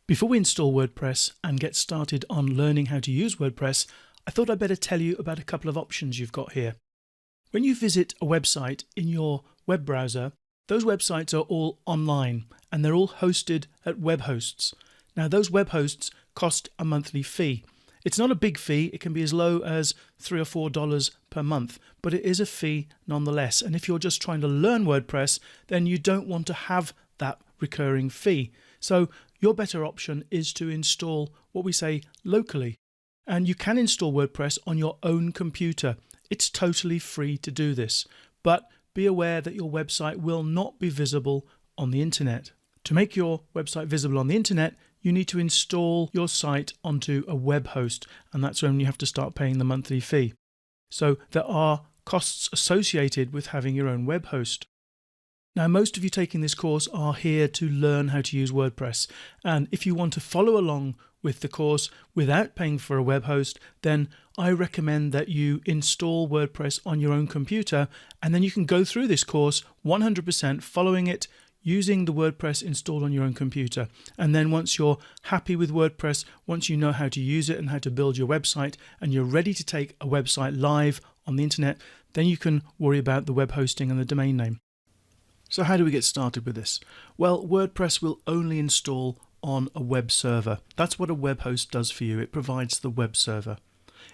Before we install WordPress and get started on learning how to use WordPress, I thought I'd better tell you about a couple of options you've got here. When you visit a website in your web browser, those websites are all online and they're all hosted at web hosts. Now those web hosts cost a monthly fee. It's not a big fee, it can be as low as $3 or $4 per month, but it is a fee nonetheless. And if you're just trying to learn WordPress, then you don't want to have that recurring fee. So your better option is to install what we say locally. And you can install WordPress on your own computer. It's totally free to do this, but be aware that your website will not be visible on the internet. To make your website visible on the internet, you need to install your site onto a web host, and that's when you have to start paying the monthly fee. So there are costs associated with having your own web host. Now, most of you taking this course are here to learn how to use WordPress, and if you want to follow along with the course without paying for a web host, then I recommend that you install WordPress on your own computer, and then you can go through this course 100% following it using the WordPress installed on your own computer. And then once you're happy with WordPress, once you know how to use it and how to build your website, and you're ready to take a website live on the internet, then you can worry about the web hosting and the domain name. So how do we get started with this? Well, WordPress will only install on a web server. That's what a web host does for you. It provides the web server.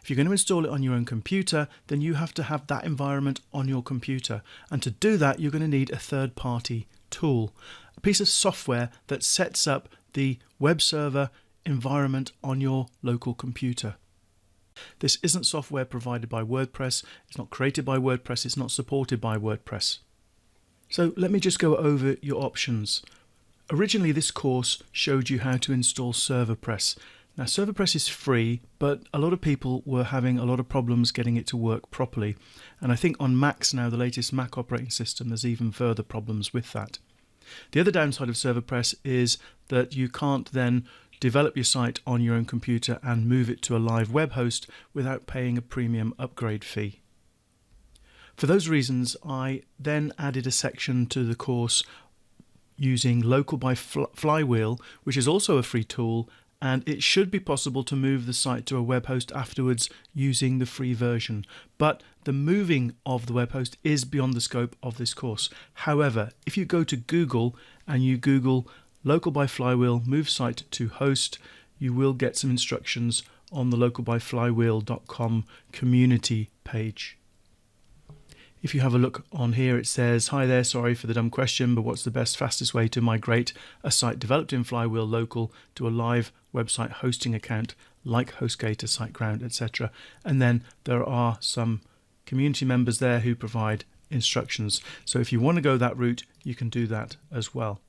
If you're going to install it on your own computer, then you have to have that environment on your computer. And to do that, you're going to need a third-party tool, a piece of software that sets up the web server environment on your local computer. This isn't software provided by WordPress. It's not created by WordPress. It's not supported by WordPress. So let me just go over your options. Originally, this course showed you how to install ServerPress. Now, ServerPress is free, but a lot of people were having a lot of problems getting it to work properly. And I think on Macs now, the latest Mac operating system, there's even further problems with that. The other downside of ServerPress is that you can't then develop your site on your own computer and move it to a live web host without paying a premium upgrade fee. For those reasons, I then added a section to the course using Local by Flywheel, which is also a free tool, and it should be possible to move the site to a web host afterwards using the free version. But the moving of the web host is beyond the scope of this course. However, if you go to Google and you Google Local by Flywheel move site to host, you will get some instructions on the localbyflywheel.com community page. If you have a look on here, it says, "Hi there, sorry for the dumb question, but what's the best, fastest way to migrate a site developed in Flywheel Local to a live website hosting account like HostGator, SiteGround, etc." And then there are some community members there who provide instructions. So if you want to go that route, you can do that as well.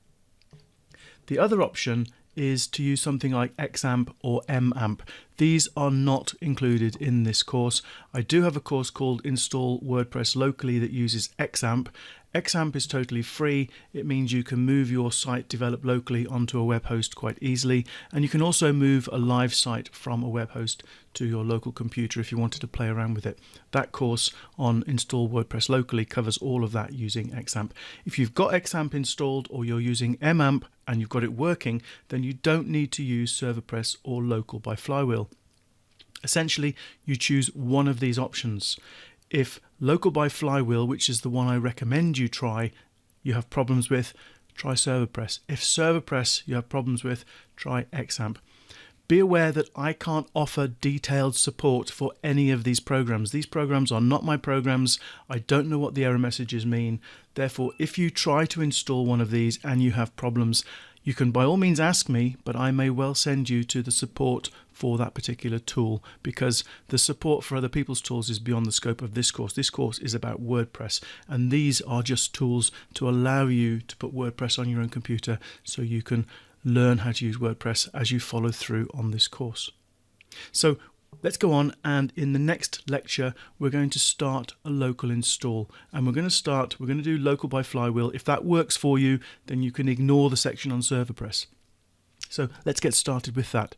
The other option is to use something like XAMPP or MAMP. These are not included in this course. I do have a course called Install WordPress Locally that uses XAMPP. XAMPP is totally free. It means you can move your site developed locally onto a web host quite easily, and you can also move a live site from a web host to your local computer if you wanted to play around with it. That course on Install WordPress Locally covers all of that using XAMPP. If you've got XAMPP installed or you're using MAMP and you've got it working, then you don't need to use ServerPress or Local by Flywheel. Essentially, you choose one of these options. If Local by Flywheel, which is the one I recommend you try, you have problems with, try ServerPress. If ServerPress you have problems with, try XAMPP. Be aware that I can't offer detailed support for any of these programs. These programs are not my programs. I don't know what the error messages mean. Therefore, if you try to install one of these and you have problems, you can by all means ask me, but I may well send you to the support for that particular tool, because the support for other people's tools is beyond the scope of this course. This course is about WordPress, and these are just tools to allow you to put WordPress on your own computer so you can learn how to use WordPress as you follow through on this course. So let's go on, and in the next lecture we're going to start a local install, and we're going to do Local by Flywheel. If that works for you, then you can ignore the section on ServerPress. So let's get started with that.